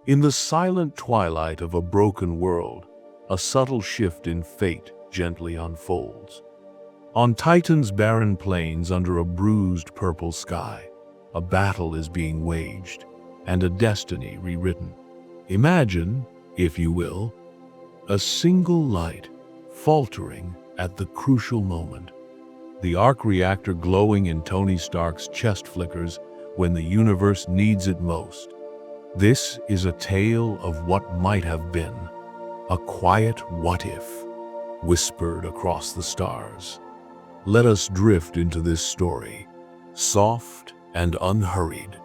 In the silent twilight of a broken world, a subtle shift in fate gently unfolds. On Titan's barren plains under a bruised purple sky, a battle is being waged, and a destiny rewritten. Imagine, if you will, a single light faltering at the crucial moment. The arc reactor glowing in Tony Stark's chest flickers when the universe needs it most. This is a tale of what might have been, a quiet what if, whispered across the stars. Let us drift into this story, soft and unhurried,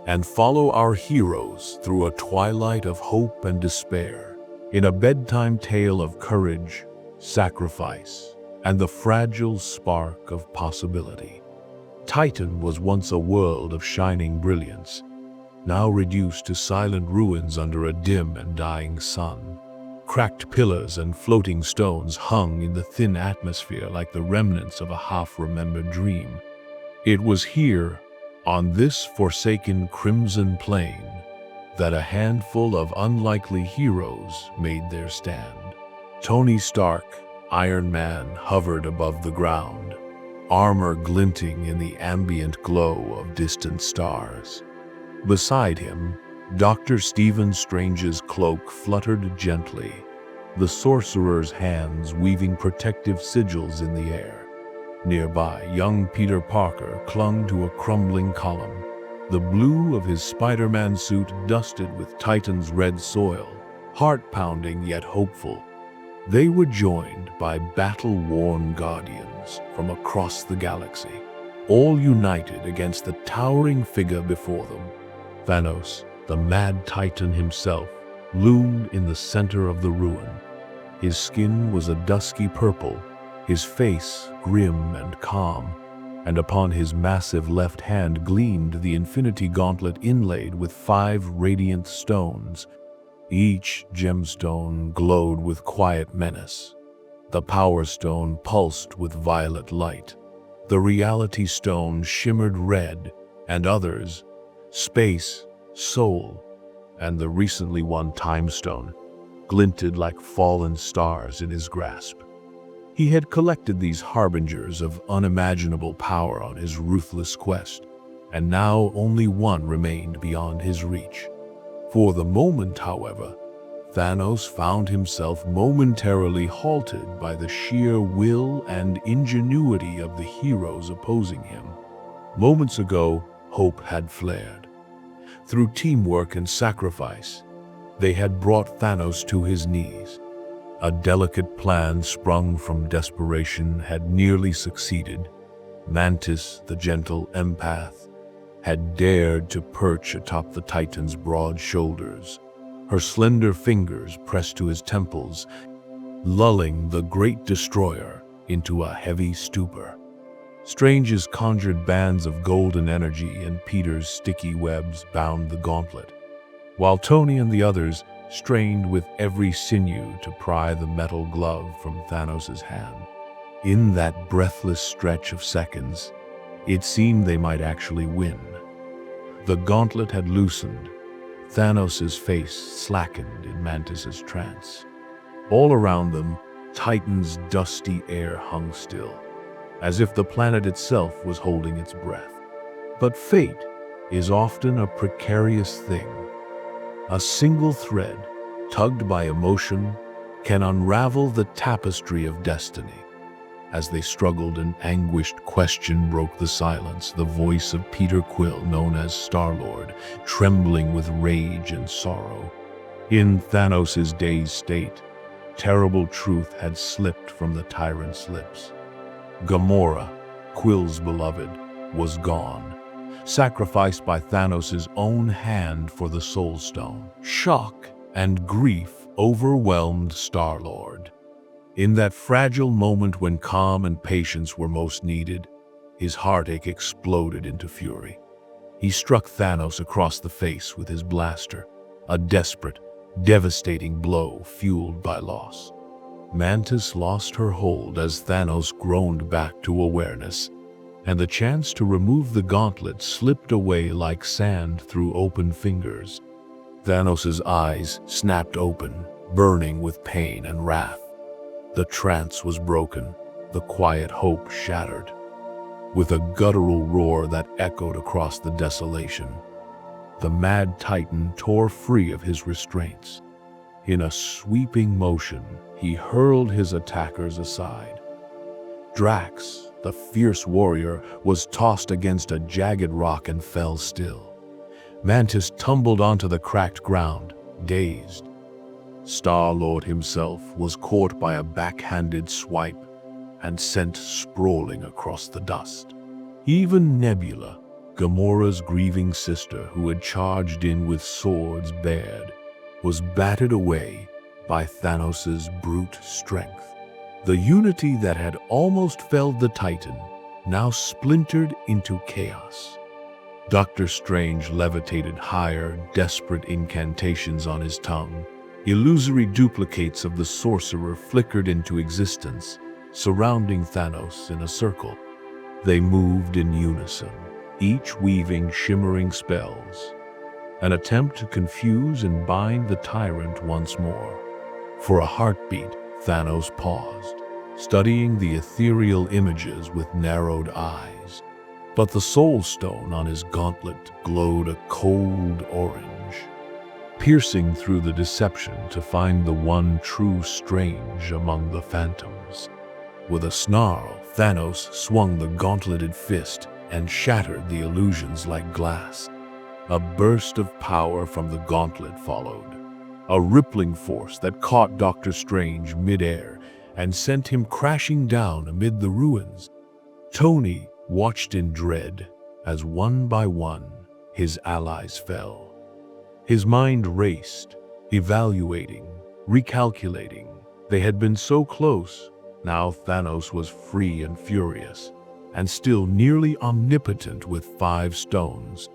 and follow our heroes through a twilight of hope and despair, in a bedtime tale of courage, sacrifice, and the fragile spark of possibility. Titan was once a world of shining brilliance, now reduced to silent ruins under a dim and dying sun. Cracked pillars and floating stones hung in the thin atmosphere like the remnants of a half-remembered dream. It was here, on this forsaken crimson plain, that a handful of unlikely heroes made their stand. Tony Stark, Iron Man, hovered above the ground, armor glinting in the ambient glow of distant stars. Beside him, Dr. Stephen Strange's cloak fluttered gently, the sorcerer's hands weaving protective sigils in the air. Nearby, young Peter Parker clung to a crumbling column, the blue of his Spider-Man suit dusted with Titan's red soil, heart-pounding yet hopeful. They were joined by battle-worn guardians from across the galaxy, all united against the towering figure before them. Thanos, the mad Titan himself, loomed in the center of the ruin. His skin was a dusky purple, his face grim and calm, and upon his massive left hand gleamed the Infinity Gauntlet inlaid with 5 radiant stones. Each gemstone glowed with quiet menace. The Power Stone pulsed with violet light. The Reality Stone shimmered red, and others, Space, Soul, and the recently won Time Stone, glinted like fallen stars in his grasp. He had collected these harbingers of unimaginable power on his ruthless quest, and now only one remained beyond his reach. For the moment, however, Thanos found himself momentarily halted by the sheer will and ingenuity of the heroes opposing him. Moments ago, hope had flared. Through teamwork and sacrifice, they had brought Thanos to his knees. A delicate plan sprung from desperation had nearly succeeded. Mantis, the gentle empath, had dared to perch atop the Titan's broad shoulders, her slender fingers pressed to his temples, lulling the great destroyer into a heavy stupor. Strange's conjured bands of golden energy and Peter's sticky webs bound the gauntlet, while Tony and the others strained with every sinew to pry the metal glove from Thanos' hand. In that breathless stretch of seconds, it seemed they might actually win. The gauntlet had loosened. Thanos' face slackened in Mantis' trance. All around them, Titan's dusty air hung still, as if the planet itself was holding its breath. But fate is often a precarious thing. A single thread, tugged by emotion, can unravel the tapestry of destiny. As they struggled, an anguished question broke the silence, the voice of Peter Quill, known as Star-Lord, trembling with rage and sorrow. In Thanos' dazed state, terrible truth had slipped from the tyrant's lips. Gamora, Quill's beloved, was gone, sacrificed by Thanos' own hand for the Soul Stone. Shock and grief overwhelmed Star-Lord. In that fragile moment when calm and patience were most needed, his heartache exploded into fury. He struck Thanos across the face with his blaster, a desperate, devastating blow fueled by loss. Mantis lost her hold as Thanos groaned back to awareness, and the chance to remove the gauntlet slipped away like sand through open fingers. Thanos' eyes snapped open, burning with pain and wrath. The trance was broken, the quiet hope shattered. With a guttural roar that echoed across the desolation, the mad Titan tore free of his restraints. In a sweeping motion, he hurled his attackers aside. Drax, the fierce warrior, was tossed against a jagged rock and fell still. Mantis tumbled onto the cracked ground, dazed. Star-Lord himself was caught by a backhanded swipe and sent sprawling across the dust. Even Nebula, Gamora's grieving sister who had charged in with swords bared, was battered away by Thanos' brute strength. The unity that had almost felled the Titan now splintered into chaos. Doctor Strange levitated higher, desperate incantations on his tongue. Illusory duplicates of the sorcerer flickered into existence, surrounding Thanos in a circle. They moved in unison, each weaving shimmering spells, an attempt to confuse and bind the tyrant once more. For a heartbeat, Thanos paused, studying the ethereal images with narrowed eyes. But the soul stone on his gauntlet glowed a cold orange, piercing through the deception to find the one true Strange among the phantoms. With a snarl, Thanos swung the gauntleted fist and shattered the illusions like glass. A burst of power from the gauntlet followed, a rippling force that caught Doctor Strange midair and sent him crashing down amid the ruins. Tony watched in dread as one by one his allies fell. His mind raced, evaluating, recalculating. They had been so close. Now Thanos was free and furious, and still nearly omnipotent with 5 stones.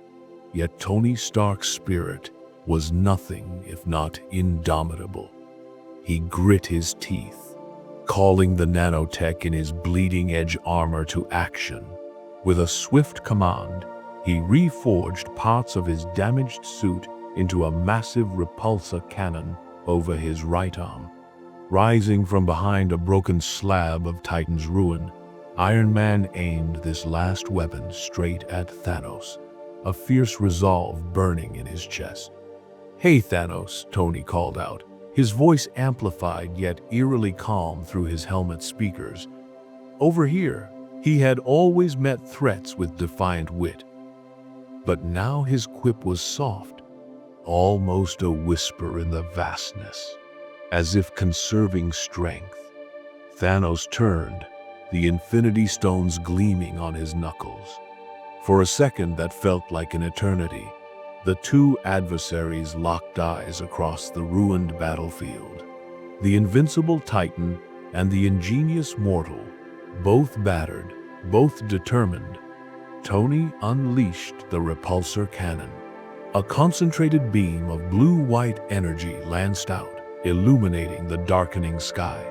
Yet Tony Stark's spirit was nothing if not indomitable. He grit his teeth, calling the nanotech in his bleeding-edge armor to action. With a swift command, he reforged parts of his damaged suit into a massive repulsor cannon over his right arm. Rising from behind a broken slab of Titan's ruin, Iron Man aimed this last weapon straight at Thanos, a fierce resolve burning in his chest. "Hey Thanos," Tony called out, his voice amplified yet eerily calm through his helmet speakers. Over here. He had always met threats with defiant wit. But now his quip was soft, almost a whisper in the vastness, as if conserving strength. Thanos turned, the Infinity Stones gleaming on his knuckles. For a second that felt like an eternity, the two adversaries locked eyes across the ruined battlefield. The invincible Titan and the ingenious mortal, both battered, both determined. Tony unleashed the repulsor cannon. A concentrated beam of blue-white energy lanced out, illuminating the darkening sky.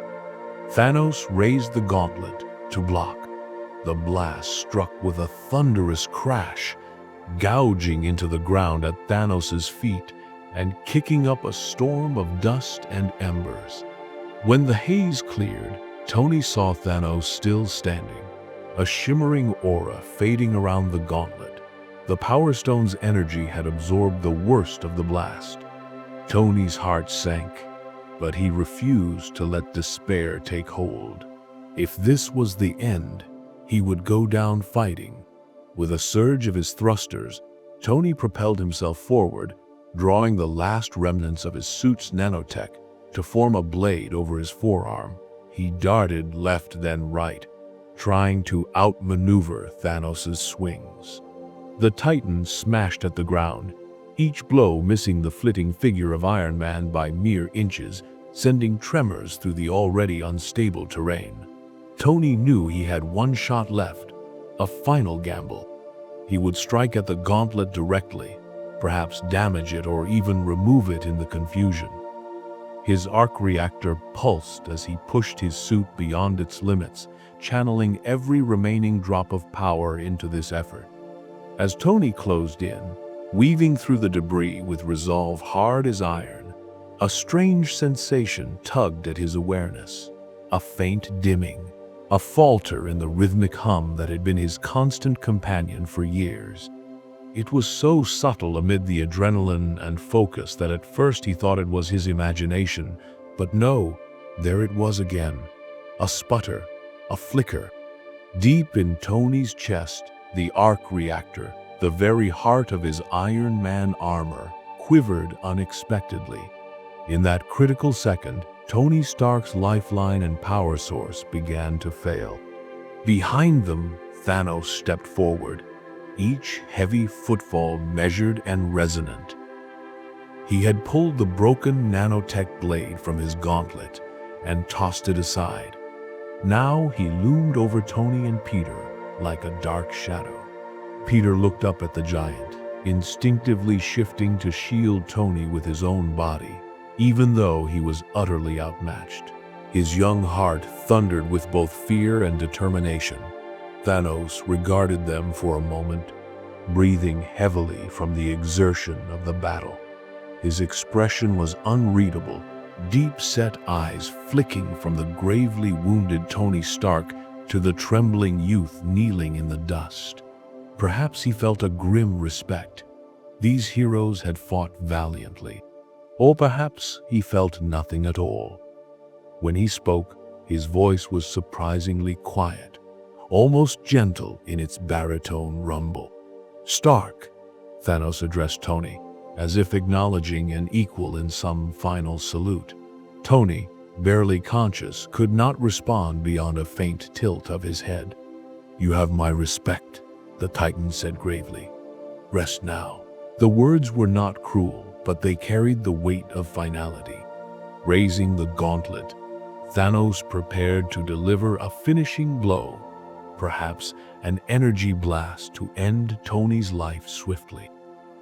Thanos raised the gauntlet to block. The blast struck with a thunderous crash, gouging into the ground at Thanos' feet and kicking up a storm of dust and embers. When the haze cleared, Tony saw Thanos still standing, a shimmering aura fading around the gauntlet. The Power Stone's energy had absorbed the worst of the blast. Tony's heart sank, but he refused to let despair take hold. If this was the end, he would go down fighting. With a surge of his thrusters, Tony propelled himself forward, drawing the last remnants of his suit's nanotech to form a blade over his forearm. He darted left then right, trying to outmaneuver Thanos' swings. The Titan smashed at the ground, each blow missing the flitting figure of Iron Man by mere inches, sending tremors through the already unstable terrain. Tony knew he had one shot left, a final gamble. He would strike at the gauntlet directly, perhaps damage it or even remove it in the confusion. His arc reactor pulsed as he pushed his suit beyond its limits, channeling every remaining drop of power into this effort. As Tony closed in, Weaving through the debris with resolve hard as iron, a strange sensation tugged at his awareness, a faint dimming, a falter in the rhythmic hum that had been his constant companion for years. It was so subtle amid the adrenaline and focus that at first he thought it was his imagination, but no, there it was again. A sputter, a flicker. Deep in Tony's chest, the arc reactor, the very heart of his Iron Man armor, quivered unexpectedly. In that critical second, Tony Stark's lifeline and power source began to fail. Behind them, Thanos stepped forward, each heavy footfall measured and resonant. He had pulled the broken nanotech blade from his gauntlet and tossed it aside. Now he loomed over Tony and Peter like a dark shadow. Peter looked up at the giant, instinctively shifting to shield Tony with his own body, even though he was utterly outmatched. His young heart thundered with both fear and determination. Thanos regarded them for a moment, breathing heavily from the exertion of the battle. His expression was unreadable, deep-set eyes flicking from the gravely wounded Tony Stark to the trembling youth kneeling in the dust. Perhaps he felt a grim respect. These heroes had fought valiantly. Or perhaps he felt nothing at all. When he spoke, his voice was surprisingly quiet, almost gentle in its baritone rumble. "Stark," Thanos addressed Tony, as if acknowledging an equal in some final salute. Tony, barely conscious, could not respond beyond a faint tilt of his head. "You have my respect," the Titan said gravely. "Rest now." The words were not cruel, but they carried the weight of finality. Raising the gauntlet, Thanos prepared to deliver a finishing blow, perhaps an energy blast to end Tony's life swiftly.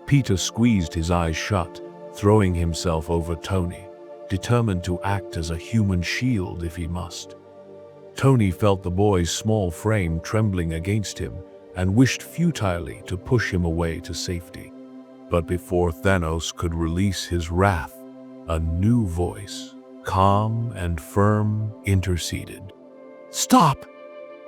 Peter squeezed his eyes shut, throwing himself over Tony, determined to act as a human shield if he must. Tony felt the boy's small frame trembling against him and wished futilely to push him away to safety. But before Thanos could release his wrath, a new voice, calm and firm, interceded. "Stop!"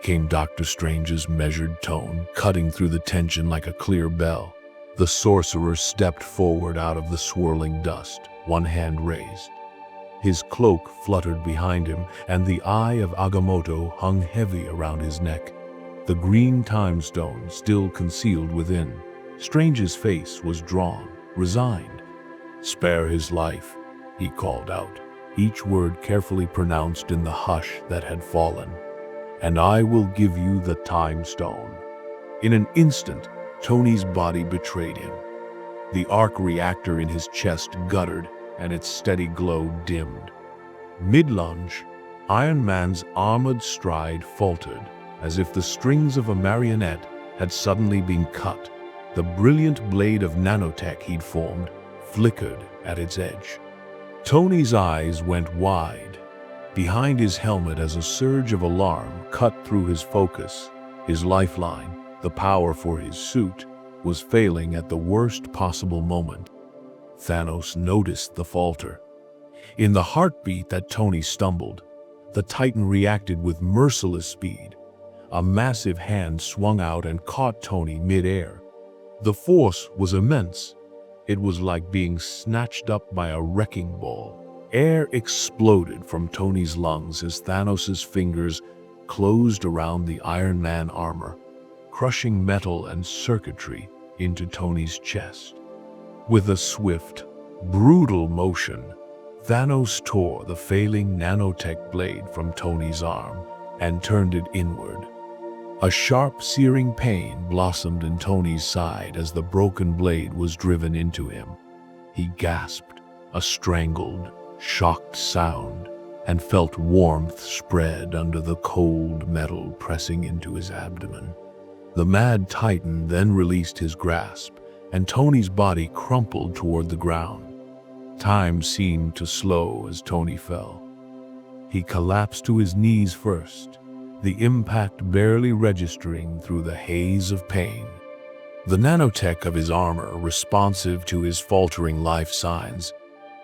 came Doctor Strange's measured tone, cutting through the tension like a clear bell. The sorcerer stepped forward out of the swirling dust, one hand raised. His cloak fluttered behind him, and the eye of Agamotto hung heavy around his neck, the green time stone still concealed within. Strange's face was drawn, resigned. "Spare his life," he called out, each word carefully pronounced in the hush that had fallen. "And I will give you the time stone." In an instant, Tony's body betrayed him. The arc reactor in his chest guttered, and its steady glow dimmed. Mid-lunge, Iron Man's armored stride faltered, as if the strings of a marionette had suddenly been cut. The brilliant blade of nanotech he'd formed flickered at its edge. Tony's eyes went wide, behind his helmet as a surge of alarm cut through his focus. His lifeline, the power for his suit, was failing at the worst possible moment. Thanos noticed the falter. In the heartbeat that Tony stumbled, the Titan reacted with merciless speed. A massive hand swung out and caught Tony mid-air. The force was immense. It was like being snatched up by a wrecking ball. Air exploded from Tony's lungs as Thanos's fingers closed around the Iron Man armor, crushing metal and circuitry into Tony's chest. With a swift, brutal motion, Thanos tore the failing nanotech blade from Tony's arm and turned it inward. A sharp, searing pain blossomed in Tony's side as the broken blade was driven into him. He gasped, a strangled, shocked sound, and felt warmth spread under the cold metal pressing into his abdomen. The mad Titan then released his grasp, and Tony's body crumpled toward the ground. Time seemed to slow as Tony fell. He collapsed to his knees first, the impact barely registering through the haze of pain. The nanotech of his armor, responsive to his faltering life signs,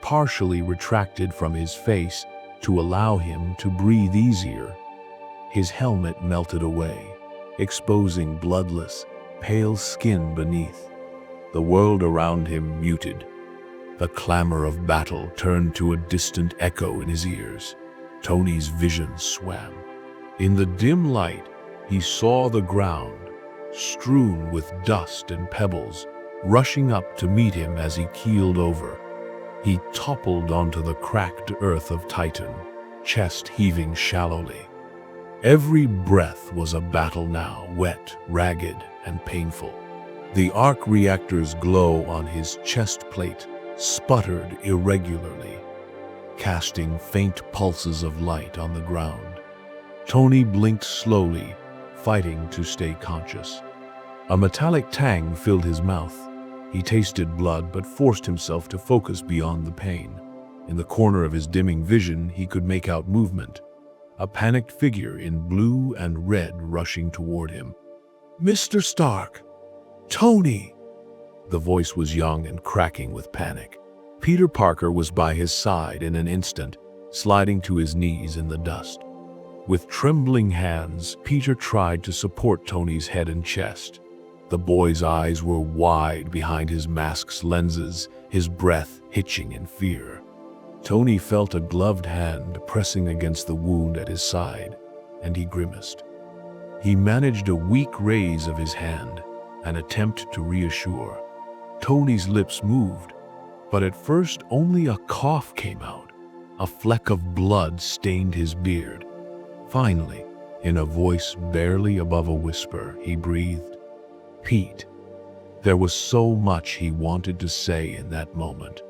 partially retracted from his face to allow him to breathe easier. His helmet melted away, exposing bloodless, pale skin beneath. The world around him muted. The clamor of battle turned to a distant echo in his ears. Tony's vision swam. In the dim light, he saw the ground, strewn with dust and pebbles, rushing up to meet him as he keeled over. He toppled onto the cracked earth of Titan, chest heaving shallowly. Every breath was a battle now, wet, ragged, and painful. The arc reactor's glow on his chest plate sputtered irregularly, casting faint pulses of light on the ground. Tony blinked slowly, fighting to stay conscious. A metallic tang filled his mouth. He tasted blood but forced himself to focus beyond the pain. In the corner of his dimming vision, he could make out movement. A panicked figure in blue and red rushing toward him. "Mr. Stark! Tony!" The voice was young and cracking with panic. Peter Parker was by his side in an instant, sliding to his knees in the dust. With trembling hands, Peter tried to support Tony's head and chest. The boy's eyes were wide behind his mask's lenses, his breath hitching in fear. Tony felt a gloved hand pressing against the wound at his side, and he grimaced. He managed a weak raise of his hand, an attempt to reassure. Tony's lips moved, but at first only a cough came out. A fleck of blood stained his beard. Finally, in a voice barely above a whisper, he breathed, "Pete." There was so much he wanted to say in that moment.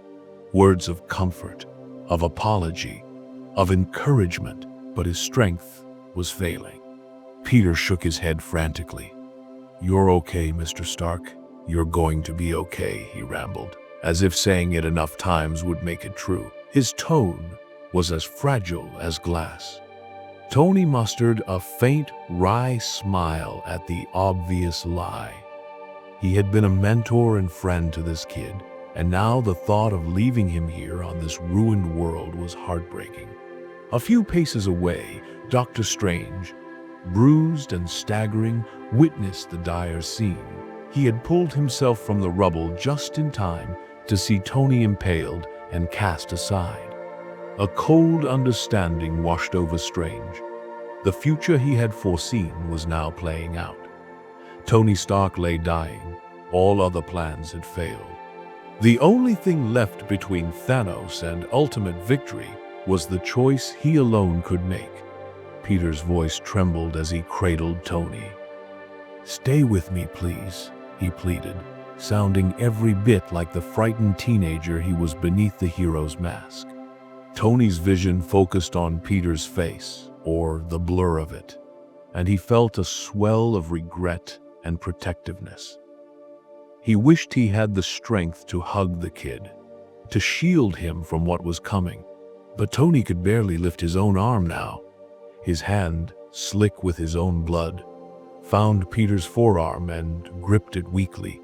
Words of comfort, of apology, of encouragement, but his strength was failing. Peter shook his head frantically. "You're okay, Mr. Stark. You're going to be okay," he rambled, as if saying it enough times would make it true. His tone was as fragile as glass. Tony mustered a faint, wry smile at the obvious lie. He had been a mentor and friend to this kid, and now the thought of leaving him here on this ruined world was heartbreaking. A few paces away, Dr. Strange, bruised and staggering, witnessed the dire scene. He had pulled himself from the rubble just in time to see Tony impaled and cast aside. A cold understanding washed over Strange. The future he had foreseen was now playing out. Tony Stark lay dying. All other plans had failed. The only thing left between Thanos and ultimate victory was the choice he alone could make. Peter's voice trembled as he cradled Tony. "Stay with me, please," he pleaded, sounding every bit like the frightened teenager he was beneath the hero's mask. Tony's vision focused on Peter's face, or the blur of it, and he felt a swell of regret and protectiveness. He wished he had the strength to hug the kid, to shield him from what was coming, but Tony could barely lift his own arm now. His hand, slick with his own blood, found Peter's forearm and gripped it weakly.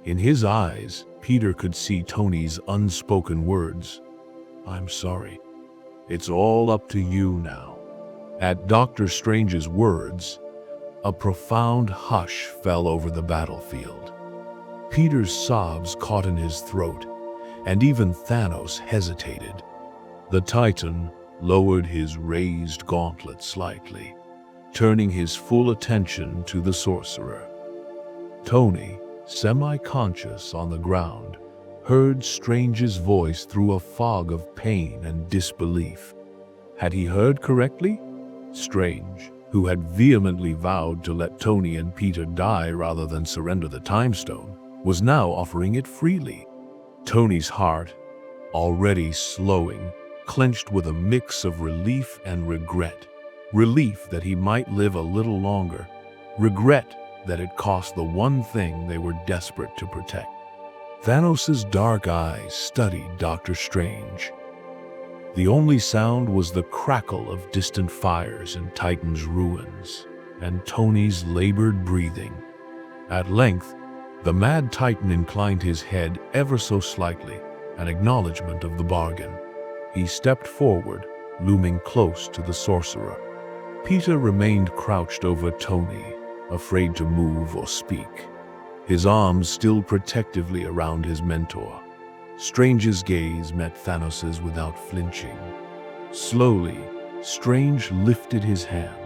In his eyes, Peter could see Tony's unspoken words. "I'm sorry. It's all up to you now." At Dr. Strange's words, a profound hush fell over the battlefield. Peter's sobs caught in his throat, and even Thanos hesitated. The Titan lowered his raised gauntlet slightly, turning his full attention to the sorcerer. Tony, semi-conscious on the ground, heard Strange's voice through a fog of pain and disbelief. Had he heard correctly? Strange, who had vehemently vowed to let Tony and Peter die rather than surrender the Time Stone, was now offering it freely. Tony's heart, already slowing, clenched with a mix of relief and regret. Relief that he might live a little longer. Regret that it cost the one thing they were desperate to protect. Thanos' dark eyes studied Dr. Strange. The only sound was the crackle of distant fires in Titan's ruins, and Tony's labored breathing. At length, The mad Titan inclined his head ever so slightly, an acknowledgement of the bargain. He stepped forward, looming close to the sorcerer. Peter remained crouched over Tony, afraid to move or speak, his arms still protectively around his mentor. Strange's gaze met Thanos's without flinching. Slowly, Strange lifted his hand.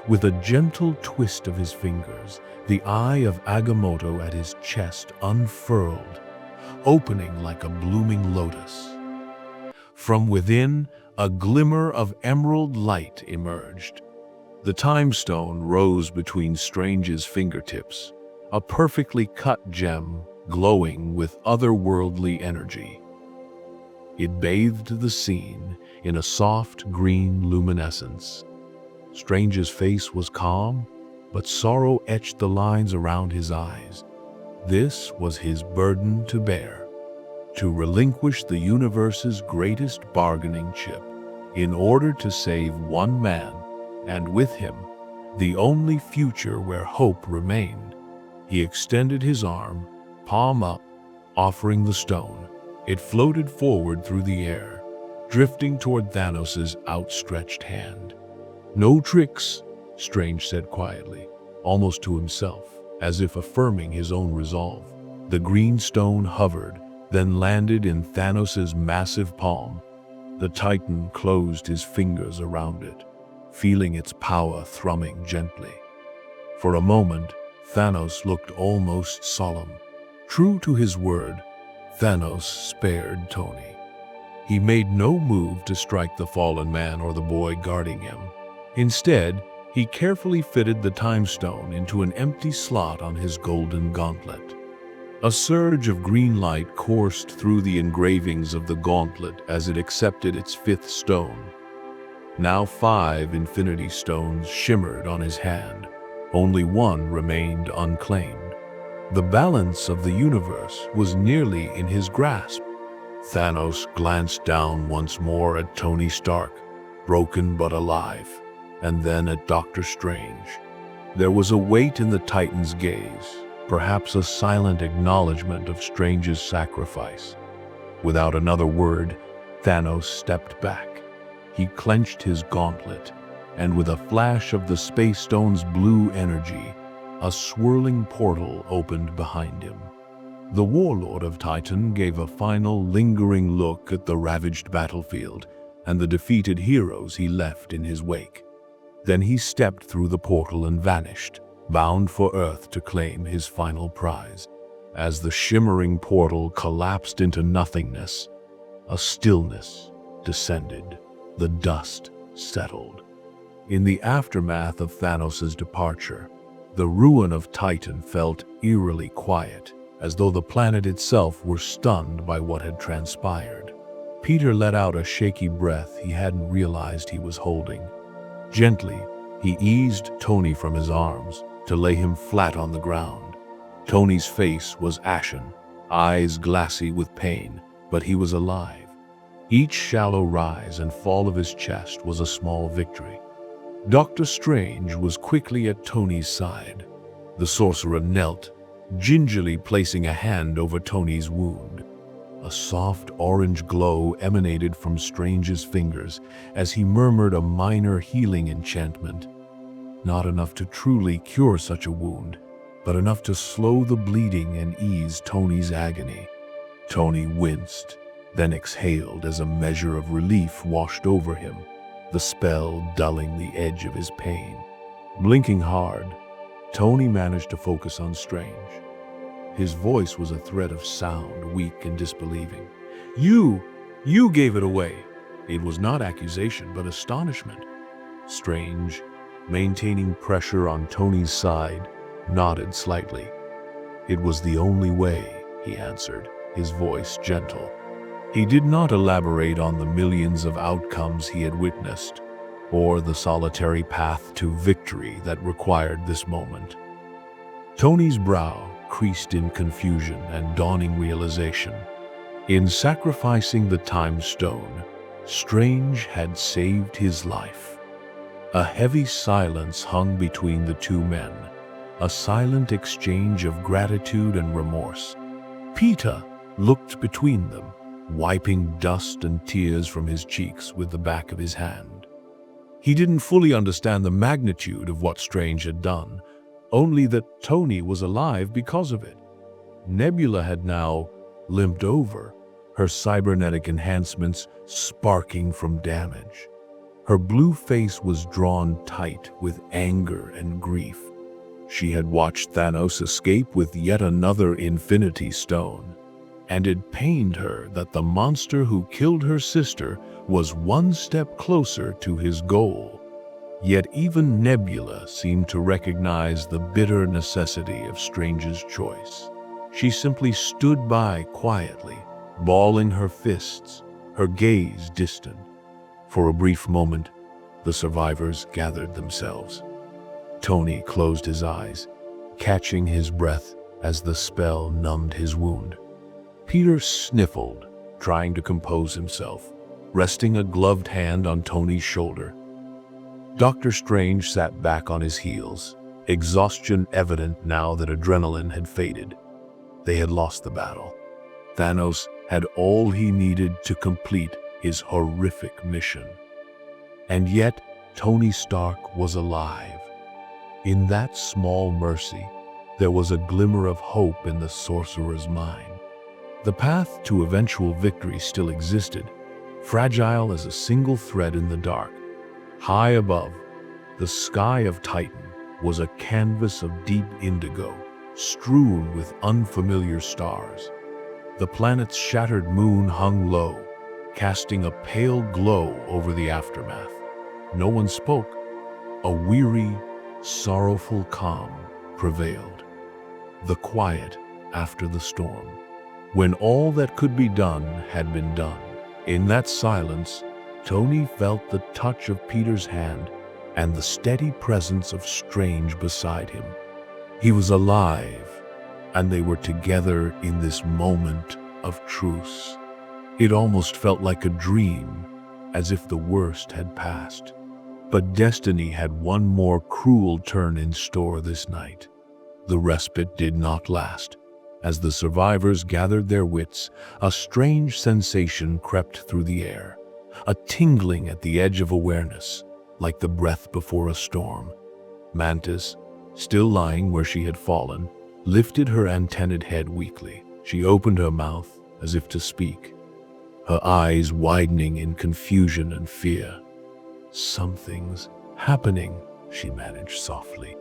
With a gentle twist of his fingers, the eye of Agamotto at his chest unfurled, opening like a blooming lotus. From within, a glimmer of emerald light emerged. The time stone rose between Strange's fingertips, a perfectly cut gem glowing with otherworldly energy. It bathed the scene in a soft green luminescence. Strange's face was calm, but sorrow etched the lines around his eyes. This was his burden to bear, to relinquish the universe's greatest bargaining chip in order to save one man, and with him, the only future where hope remained. He extended his arm, palm up, offering the stone. It floated forward through the air, drifting toward Thanos's outstretched hand. "No tricks," Strange said quietly, almost to himself, as if affirming his own resolve. The green stone hovered, then landed in Thanos's massive palm. The Titan closed his fingers around it, feeling its power thrumming gently. For a moment, Thanos looked almost solemn. True to his word, Thanos spared Tony. He made no move to strike the fallen man or the boy guarding him. Instead, he carefully fitted the time stone into an empty slot on his golden gauntlet. A surge of green light coursed through the engravings of the gauntlet as it accepted its fifth stone. Now 5 infinity stones shimmered on his hand. Only one remained unclaimed. The balance of the universe was nearly in his grasp. Thanos glanced down once more at Tony Stark, broken but alive, and then at Doctor Strange. There was a weight in the Titan's gaze, perhaps a silent acknowledgement of Strange's sacrifice. Without another word, Thanos stepped back. He clenched his gauntlet, and with a flash of the Space Stone's blue energy, a swirling portal opened behind him. The warlord of Titan gave a final lingering look at the ravaged battlefield and the defeated heroes he left in his wake. Then he stepped through the portal and vanished, bound for Earth to claim his final prize. As the shimmering portal collapsed into nothingness, a stillness descended. The dust settled. In the aftermath of Thanos' departure, the ruin of Titan felt eerily quiet, as though the planet itself were stunned by what had transpired. Peter let out a shaky breath he hadn't realized he was holding. Gently, he eased Tony from his arms to lay him flat on the ground. Tony's face was ashen, eyes glassy with pain, but he was alive. Each shallow rise and fall of his chest was a small victory. Doctor Strange was quickly at Tony's side. The sorcerer knelt, gingerly placing a hand over Tony's wound. A soft orange glow emanated from Strange's fingers as he murmured a minor healing enchantment. Not enough to truly cure such a wound, but enough to slow the bleeding and ease Tony's agony. Tony winced, then exhaled as a measure of relief washed over him, the spell dulling the edge of his pain. Blinking hard, Tony managed to focus on Strange. His voice was a thread of sound, weak and disbelieving. You gave it away." It was not accusation, but astonishment. Strange, maintaining pressure on Tony's side, nodded slightly. "It was the only way," he answered, his voice gentle. He did not elaborate on the millions of outcomes he had witnessed, or the solitary path to victory that required this moment. Tony's brow creased in confusion and dawning realization. In sacrificing the time stone, Strange had saved his life. A heavy silence hung between the two men, a silent exchange of gratitude and remorse. Peter looked between them, wiping dust and tears from his cheeks with the back of his hand. He didn't fully understand the magnitude of what Strange had done, only that Tony was alive because of it. Nebula had now limped over, her cybernetic enhancements sparking from damage. Her blue face was drawn tight with anger and grief. She had watched Thanos escape with yet another Infinity Stone, and it pained her that the monster who killed her sister was one step closer to his goal. Yet even Nebula seemed to recognize the bitter necessity of Strange's choice. She simply stood by quietly, balling her fists, her gaze distant. For a brief moment, the survivors gathered themselves. Tony closed his eyes, catching his breath as the spell numbed his wound. Peter sniffled, trying to compose himself, resting a gloved hand on Tony's shoulder. Doctor Strange sat back on his heels, exhaustion evident now that adrenaline had faded. They had lost the battle. Thanos had all he needed to complete his horrific mission. And yet, Tony Stark was alive. In that small mercy, there was a glimmer of hope in the sorcerer's mind. The path to eventual victory still existed, fragile as a single thread in the dark. High above, the sky of Titan was a canvas of deep indigo, strewn with unfamiliar stars. The planet's shattered moon hung low, casting a pale glow over the aftermath. No one spoke. A weary, sorrowful calm prevailed. The quiet after the storm, when all that could be done had been done. In that silence, Tony felt the touch of Peter's hand and the steady presence of Strange beside him. He was alive, and they were together in this moment of truce. It almost felt like a dream, as if the worst had passed. But destiny had one more cruel turn in store this night. The respite did not last. As the survivors gathered their wits, a strange sensation crept through the air, a tingling at the edge of awareness, like the breath before a storm. Mantis, still lying where she had fallen, lifted her antennaed head weakly. She opened her mouth as if to speak, her eyes widening in confusion and fear. "Something's happening," she managed softly.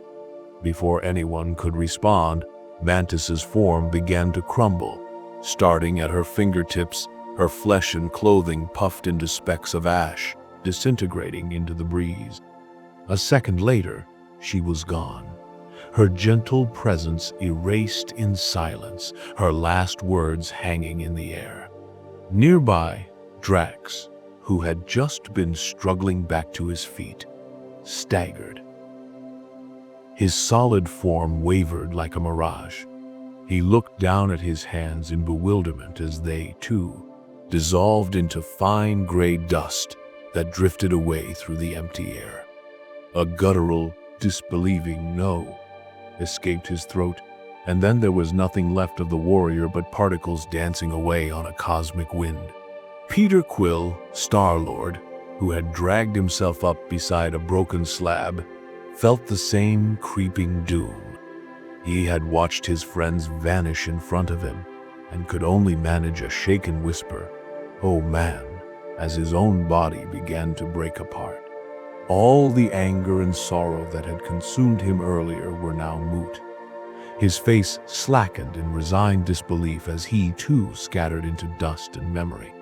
Before anyone could respond, Mantis's form began to crumble. Starting at her fingertips, her flesh and clothing puffed into specks of ash, disintegrating into the breeze. A second later, she was gone, her gentle presence erased in silence, her last words hanging in the air. Nearby, Drax, who had just been struggling back to his feet, staggered. His solid form wavered like a mirage. He looked down at his hands in bewilderment as they, too, dissolved into fine gray dust that drifted away through the empty air. A guttural, disbelieving "no" escaped his throat, and then there was nothing left of the warrior but particles dancing away on a cosmic wind. Peter Quill, Star-Lord, who had dragged himself up beside a broken slab, felt the same creeping doom. He had watched his friends vanish in front of him and could only manage a shaken whisper, "Oh man," as his own body began to break apart. All the anger and sorrow that had consumed him earlier were now moot. His face slackened in resigned disbelief as he too scattered into dust and memory.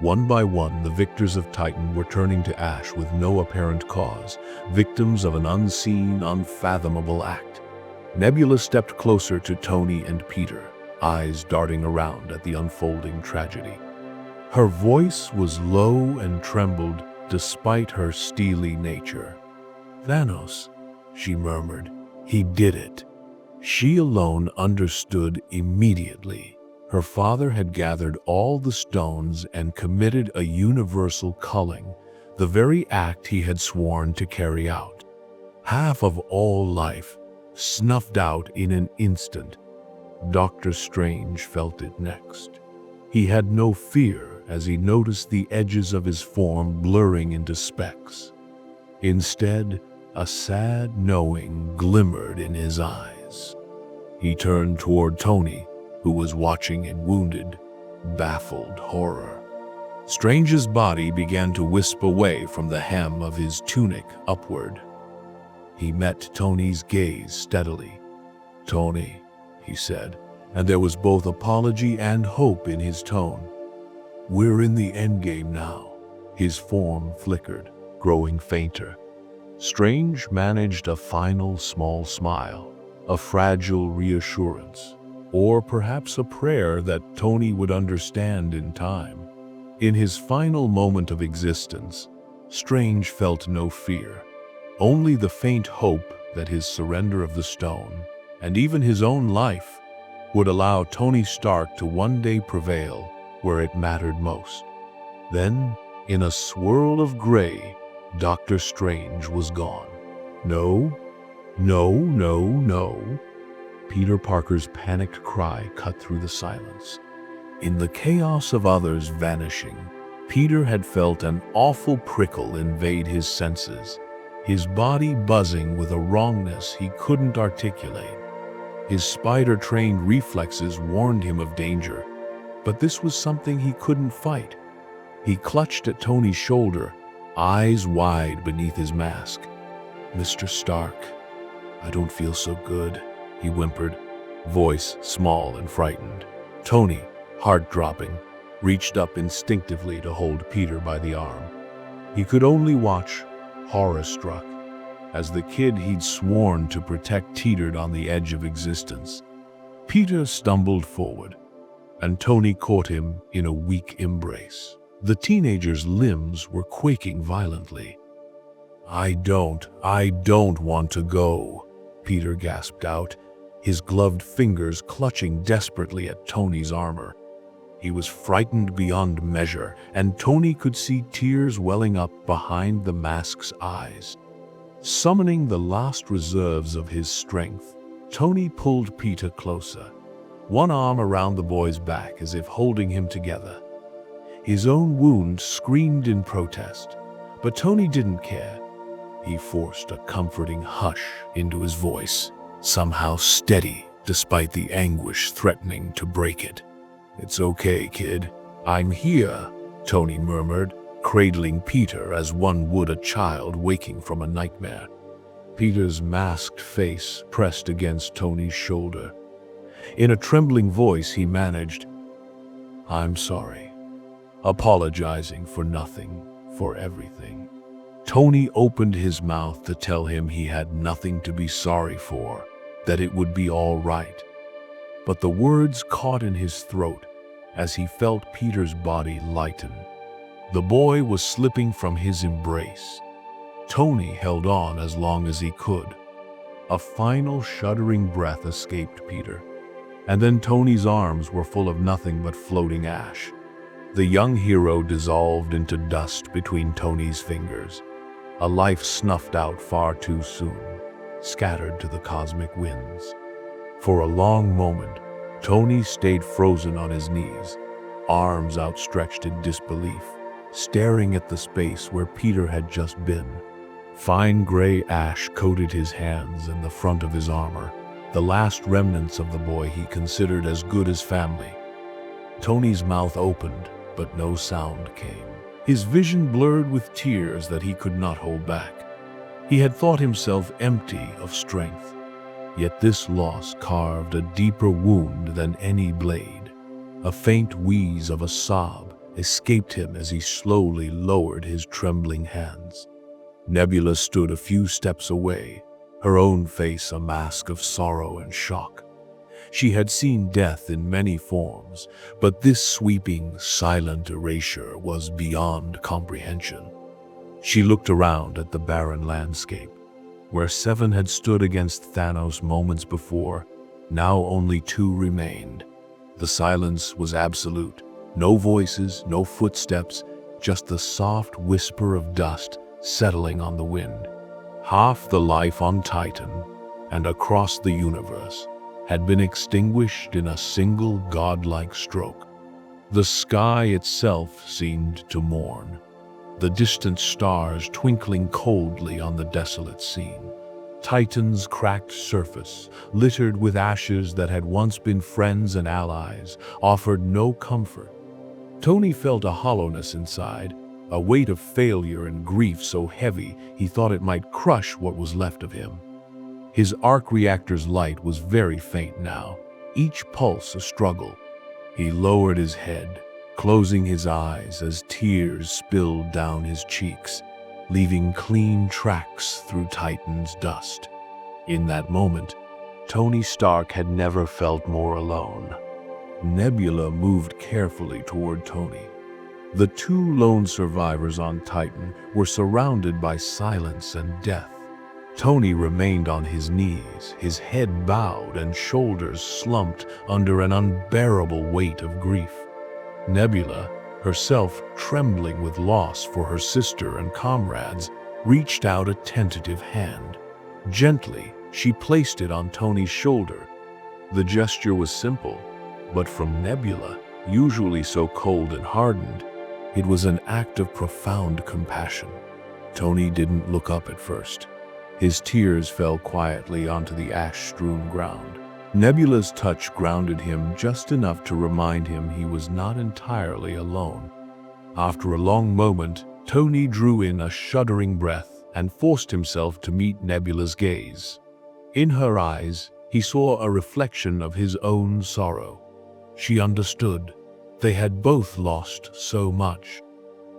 One by one, the victors of Titan were turning to ash with no apparent cause, victims of an unseen, unfathomable act. Nebula stepped closer to Tony and Peter, eyes darting around at the unfolding tragedy. Her voice was low and trembled despite her steely nature. "Thanos," she murmured, "he did it." She alone understood immediately. Her father had gathered all the stones and committed a universal culling, the very act he had sworn to carry out. Half of all life, snuffed out in an instant. Dr. Strange felt it next. He had no fear as he noticed the edges of his form blurring into specks. Instead, a sad knowing glimmered in his eyes. He turned toward Tony, who was watching in wounded, baffled horror. Strange's body began to wisp away from the hem of his tunic upward. He met Tony's gaze steadily. "Tony," he said, and there was both apology and hope in his tone. "We're in the endgame now." His form flickered, growing fainter. Strange managed a final small smile, a fragile reassurance, or perhaps a prayer that Tony would understand in time. In his final moment of existence, Strange felt no fear, only the faint hope that his surrender of the stone, and even his own life, would allow Tony Stark to one day prevail where it mattered most. Then, in a swirl of gray, Dr. Strange was gone. No, no, no, no. Peter Parker's panicked cry cut through the silence. In the chaos of others vanishing, Peter had felt an awful prickle invade his senses, his body buzzing with a wrongness he couldn't articulate. His spider-trained reflexes warned him of danger, but this was something he couldn't fight. He clutched at Tony's shoulder, eyes wide beneath his mask. "Mr. Stark, I don't feel so good," he whimpered, voice small and frightened. Tony, heart-dropping, reached up instinctively to hold Peter by the arm. He could only watch, horror-struck, as the kid he'd sworn to protect teetered on the edge of existence. Peter stumbled forward, and Tony caught him in a weak embrace. The teenager's limbs were quaking violently. I don't want to go," Peter gasped out, his gloved fingers clutching desperately at Tony's armor. He was frightened beyond measure, and Tony could see tears welling up behind the mask's eyes. Summoning the last reserves of his strength, Tony pulled Peter closer, one arm around the boy's back as if holding him together. His own wound screamed in protest, but Tony didn't care. He forced a comforting hush into his voice, somehow steady despite the anguish threatening to break it. "It's okay, kid. I'm here," Tony murmured, cradling Peter as one would a child waking from a nightmare. Peter's masked face pressed against Tony's shoulder. In a trembling voice he managed, "I'm sorry," apologizing for nothing, for everything. Tony opened his mouth to tell him he had nothing to be sorry for, that it would be all right. But the words caught in his throat as he felt Peter's body lighten. The boy was slipping from his embrace. Tony held on as long as he could. A final shuddering breath escaped Peter, and then Tony's arms were full of nothing but floating ash. The young hero dissolved into dust between Tony's fingers, a life snuffed out far too soon, scattered to the cosmic winds. For a long moment, Tony stayed frozen on his knees, arms outstretched in disbelief, staring at the space where Peter had just been. Fine gray ash coated his hands and the front of his armor, the last remnants of the boy he considered as good as family. Tony's mouth opened, but no sound came. His vision blurred with tears that he could not hold back. He had thought himself empty of strength, yet this loss carved a deeper wound than any blade. A faint wheeze of a sob escaped him as he slowly lowered his trembling hands. Nebula stood a few steps away, her own face a mask of sorrow and shock. She had seen death in many forms, but this sweeping, silent erasure was beyond comprehension. She looked around at the barren landscape. Where 7 had stood against Thanos moments before, now only 2 remained. The silence was absolute. No voices, no footsteps, just the soft whisper of dust settling on the wind. Half the life on Titan, and across the universe had been extinguished in a single godlike stroke. The sky itself seemed to mourn, the distant stars twinkling coldly on the desolate scene. Titan's cracked surface, littered with ashes that had once been friends and allies, offered no comfort. Tony felt a hollowness inside, a weight of failure and grief so heavy he thought it might crush what was left of him. His arc reactor's light was very faint now, each pulse a struggle. He lowered his head, closing his eyes as tears spilled down his cheeks, leaving clean tracks through Titan's dust. In that moment, Tony Stark had never felt more alone. Nebula moved carefully toward Tony. The two lone survivors on Titan were surrounded by silence and death. Tony remained on his knees, his head bowed and shoulders slumped under an unbearable weight of grief. Nebula, herself trembling with loss for her sister and comrades, reached out a tentative hand. Gently, she placed it on Tony's shoulder. The gesture was simple, but from Nebula, usually so cold and hardened, it was an act of profound compassion. Tony didn't look up at first. His tears fell quietly onto the ash-strewn ground. Nebula's touch grounded him just enough to remind him he was not entirely alone. After a long moment, Tony drew in a shuddering breath and forced himself to meet Nebula's gaze. In her eyes, he saw a reflection of his own sorrow. She understood. They had both lost so much.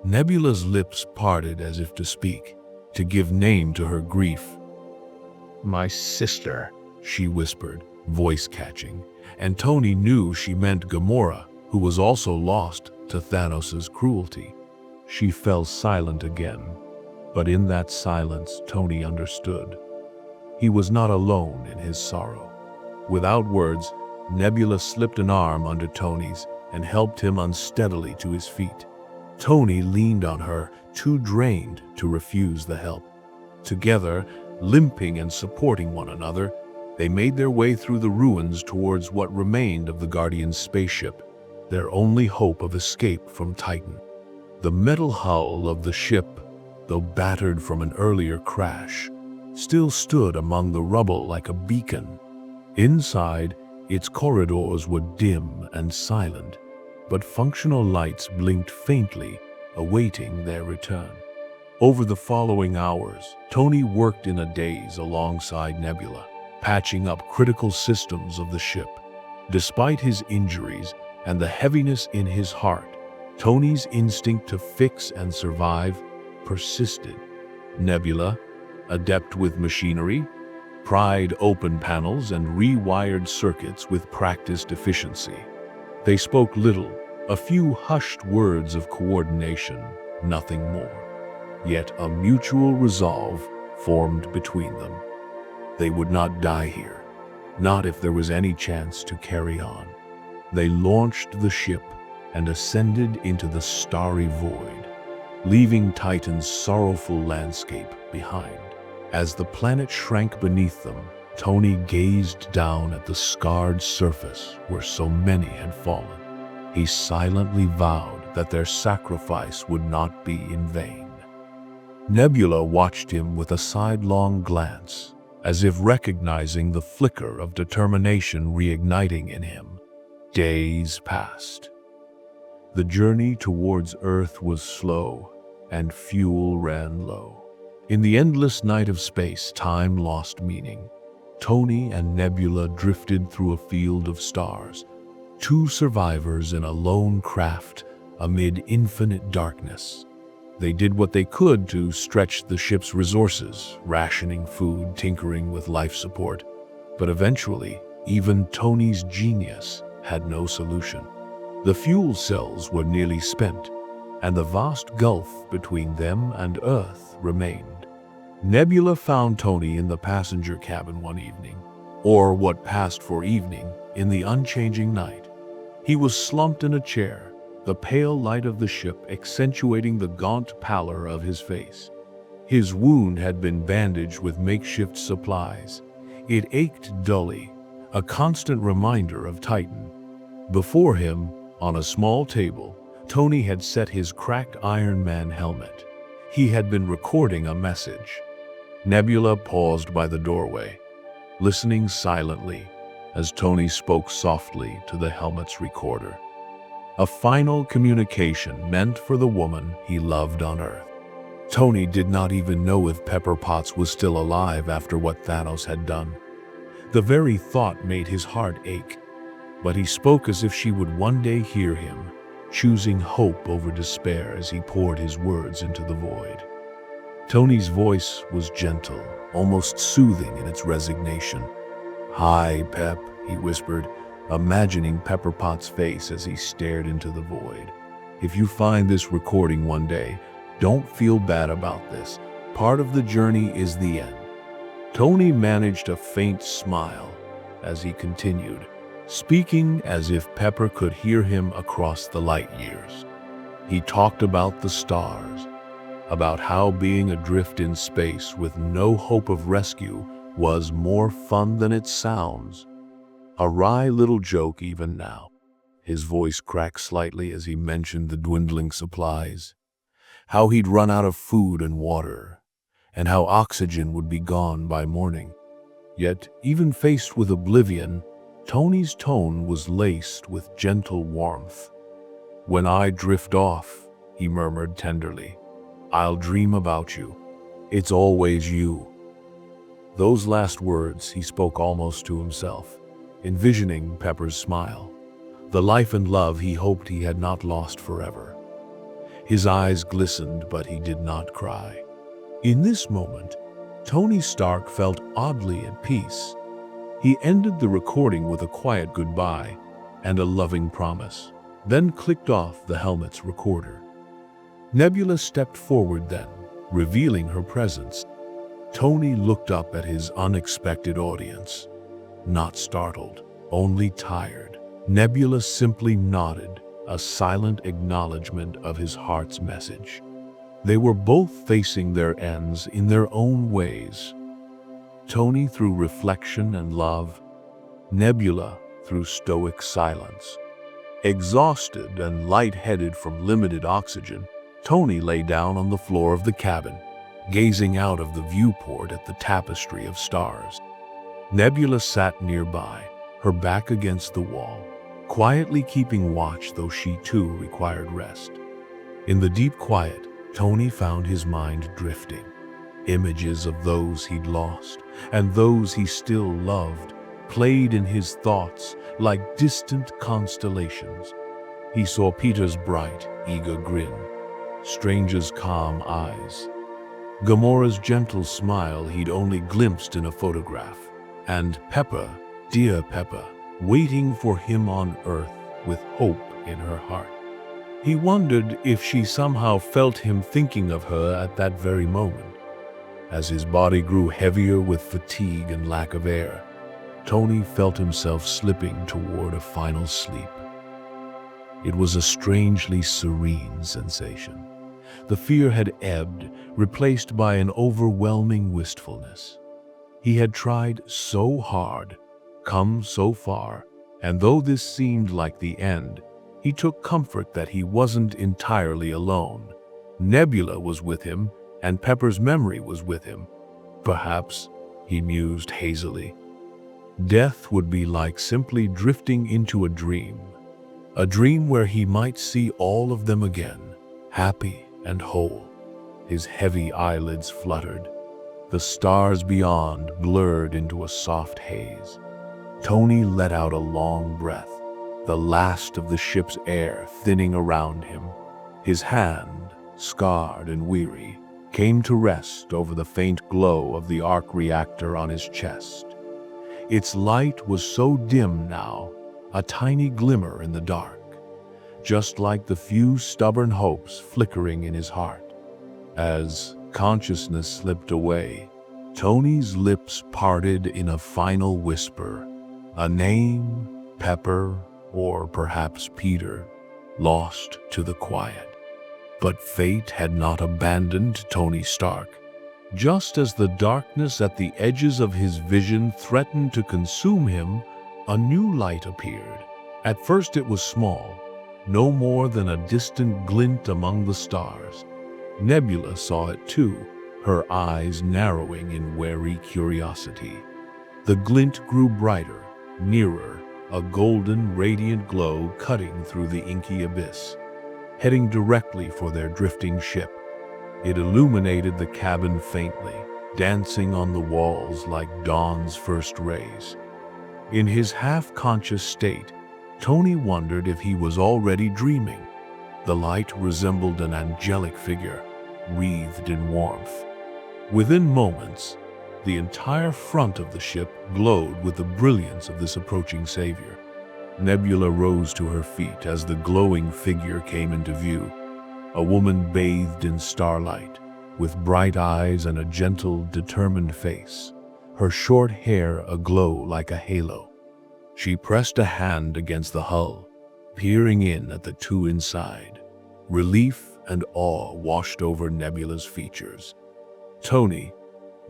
Nebula's lips parted as if to speak, to give name to her grief. "My sister," she whispered, voice catching, and Tony knew she meant Gamora, who was also lost to Thanos' cruelty. She fell silent again, but in that silence Tony understood. He was not alone in his sorrow. Without words, Nebula slipped an arm under Tony's and helped him unsteadily to his feet. Tony leaned on her, too drained to refuse the help. Together, limping and supporting one another, they made their way through the ruins towards what remained of the Guardian's spaceship, their only hope of escape from Titan. The metal hull of the ship, though battered from an earlier crash, still stood among the rubble like a beacon. Inside, its corridors were dim and silent, but functional lights blinked faintly, awaiting their return. Over the following hours, Tony worked in a daze alongside Nebula, patching up critical systems of the ship. Despite his injuries and the heaviness in his heart, Tony's instinct to fix and survive persisted. Nebula, adept with machinery, pried open panels and rewired circuits with practiced efficiency. They spoke little, a few hushed words of coordination, nothing more. Yet a mutual resolve formed between them. They would not die here, not if there was any chance to carry on. They launched the ship and ascended into the starry void, leaving Titan's sorrowful landscape behind. As the planet shrank beneath them, Tony gazed down at the scarred surface where so many had fallen. He silently vowed that their sacrifice would not be in vain. Nebula watched him with a sidelong glance, as if recognizing the flicker of determination reigniting in him. Days passed. The journey towards Earth was slow, and fuel ran low. In the endless night of space, time lost meaning. Tony and Nebula drifted through a field of stars, two survivors in a lone craft amid infinite darkness. They did what they could to stretch the ship's resources, rationing food, tinkering with life support. But eventually, even Tony's genius had no solution. The fuel cells were nearly spent, and the vast gulf between them and Earth remained. Nebula found Tony in the passenger cabin one evening, or what passed for evening, in the unchanging night. He was slumped in a chair, the pale light of the ship accentuating the gaunt pallor of his face. His wound had been bandaged with makeshift supplies, It ached dully, a constant reminder of Titan. Before him, on a small table, Tony had set his cracked Iron Man helmet. He had been recording a message. Nebula paused by the doorway, listening silently as Tony spoke softly to the helmet's recorder. A final communication meant for the woman he loved on Earth. Tony did not even know if Pepper Potts was still alive after what Thanos had done. The very thought made his heart ache, but he spoke as if she would one day hear him, choosing hope over despair as he poured his words into the void. Tony's voice was gentle, almost soothing in its resignation. "Hi, Pep," he whispered, imagining Pepper Potts' face as he stared into the void. "If you find this recording one day, don't feel bad about this. Part of the journey is the end." Tony managed a faint smile as he continued, speaking as if Pepper could hear him across the light years. He talked about the stars, about how being adrift in space with no hope of rescue was more fun than it sounds. A wry little joke even now. His voice cracked slightly as he mentioned the dwindling supplies, how he'd run out of food and water, and how oxygen would be gone by morning. Yet, even faced with oblivion, Tony's tone was laced with gentle warmth. "When I drift off," he murmured tenderly, "I'll dream about you. It's always you." Those last words he spoke almost to himself, envisioning Pepper's smile, the life and love he hoped he had not lost forever. His eyes glistened, but he did not cry. In this moment, Tony Stark felt oddly at peace. He ended the recording with a quiet goodbye and a loving promise, then clicked off the helmet's recorder. Nebula stepped forward then, revealing her presence. Tony looked up at his unexpected audience. Not startled, only tired. Nebula simply nodded, a silent acknowledgement of his heart's message. They were both facing their ends in their own ways. Tony through reflection and love, Nebula through stoic silence. Exhausted and lightheaded from limited oxygen, Tony lay down on the floor of the cabin, gazing out of the viewport at the tapestry of stars. Nebula sat nearby, her back against the wall, quietly keeping watch though she too required rest. In the deep quiet, Tony found his mind drifting. Images of those he'd lost and those he still loved played in his thoughts like distant constellations. He saw Peter's bright, eager grin, Strange's calm eyes, Gamora's gentle smile he'd only glimpsed in a photograph, and Pepper, dear Pepper, waiting for him on Earth with hope in her heart. He wondered if she somehow felt him thinking of her at that very moment. As his body grew heavier with fatigue and lack of air, Tony felt himself slipping toward a final sleep. It was a strangely serene sensation. The fear had ebbed, replaced by an overwhelming wistfulness. He had tried so hard, come so far, and though this seemed like the end, he took comfort that he wasn't entirely alone. Nebula was with him, and Pepper's memory was with him. Perhaps, he mused hazily, death would be like simply drifting into a dream where he might see all of them again, happy and whole. His heavy eyelids fluttered. The stars beyond blurred into a soft haze. Tony let out a long breath, the last of the ship's air thinning around him. His hand, scarred and weary, came to rest over the faint glow of the arc reactor on his chest. Its light was so dim now, a tiny glimmer in the dark, just like the few stubborn hopes flickering in his heart. As consciousness slipped away, Tony's lips parted in a final whisper. A name, Pepper, or perhaps Peter, lost to the quiet. But fate had not abandoned Tony Stark. Just as the darkness at the edges of his vision threatened to consume him, a new light appeared. At first it was small, no more than a distant glint among the stars. Nebula saw it too, her eyes narrowing in wary curiosity. The glint grew brighter, nearer, a golden, radiant glow cutting through the inky abyss, heading directly for their drifting ship. It illuminated the cabin faintly, dancing on the walls like dawn's first rays. In his half-conscious state, Tony wondered if he was already dreaming. The light resembled an angelic figure, wreathed in warmth. Within moments, the entire front of the ship glowed with the brilliance of this approaching savior. Nebula rose to her feet as the glowing figure came into view. A woman bathed in starlight, with bright eyes and a gentle, determined face, her short hair aglow like a halo. She pressed a hand against the hull, peering in at the two inside. Relief and awe washed over Nebula's features. Tony,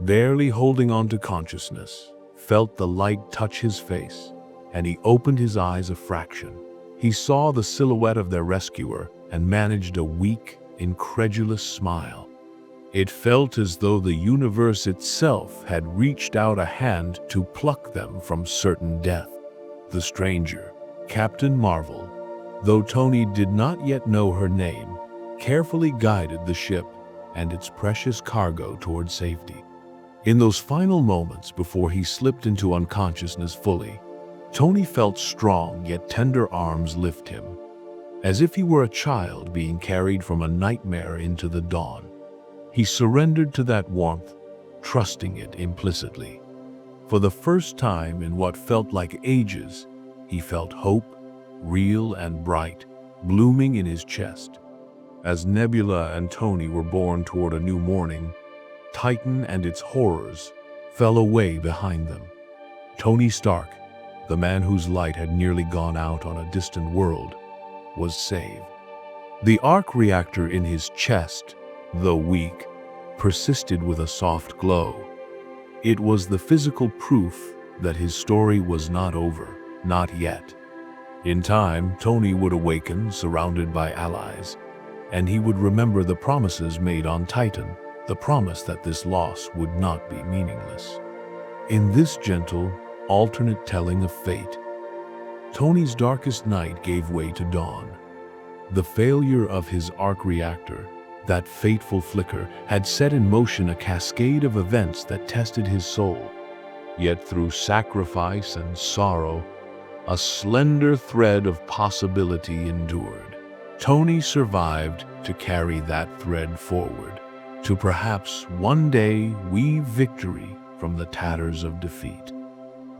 barely holding on to consciousness, felt the light touch his face, and he opened his eyes a fraction. He saw the silhouette of their rescuer and managed a weak, incredulous smile. It felt as though the universe itself had reached out a hand to pluck them from certain death. The stranger, Captain Marvel, though Tony did not yet know her name, carefully guided the ship and its precious cargo toward safety. In those final moments before he slipped into unconsciousness fully, Tony felt strong yet tender arms lift him, as if he were a child being carried from a nightmare into the dawn. He surrendered to that warmth, trusting it implicitly. For the first time in what felt like ages, he felt hope, real and bright, blooming in his chest. As Nebula and Tony were borne toward a new morning, Titan and its horrors fell away behind them. Tony Stark, the man whose light had nearly gone out on a distant world, was saved. The arc reactor in his chest, though weak, persisted with a soft glow. It was the physical proof that his story was not over, not yet. In time, Tony would awaken, surrounded by allies, and he would remember the promises made on Titan, the promise that this loss would not be meaningless. In this gentle, alternate telling of fate, Tony's darkest night gave way to dawn. The failure of his arc reactor, that fateful flicker, had set in motion a cascade of events that tested his soul. Yet through sacrifice and sorrow, a slender thread of possibility endured. Tony survived to carry that thread forward, to perhaps one day weave victory from the tatters of defeat.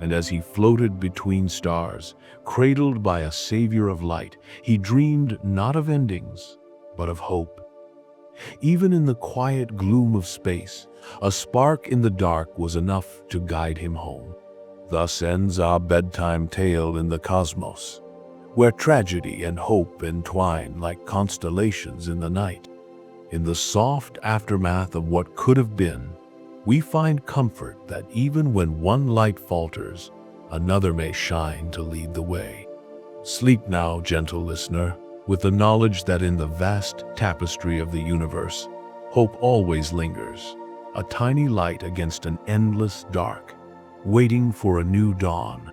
And as he floated between stars, cradled by a savior of light, he dreamed not of endings, but of hope. Even in the quiet gloom of space, a spark in the dark was enough to guide him home. Thus ends our bedtime tale in the cosmos, where tragedy and hope entwine like constellations in the night. In the soft aftermath of what could have been, we find comfort that even when one light falters, another may shine to lead the way. Sleep now, gentle listener, with the knowledge that in the vast tapestry of the universe, hope always lingers, a tiny light against an endless dark, waiting for a new dawn.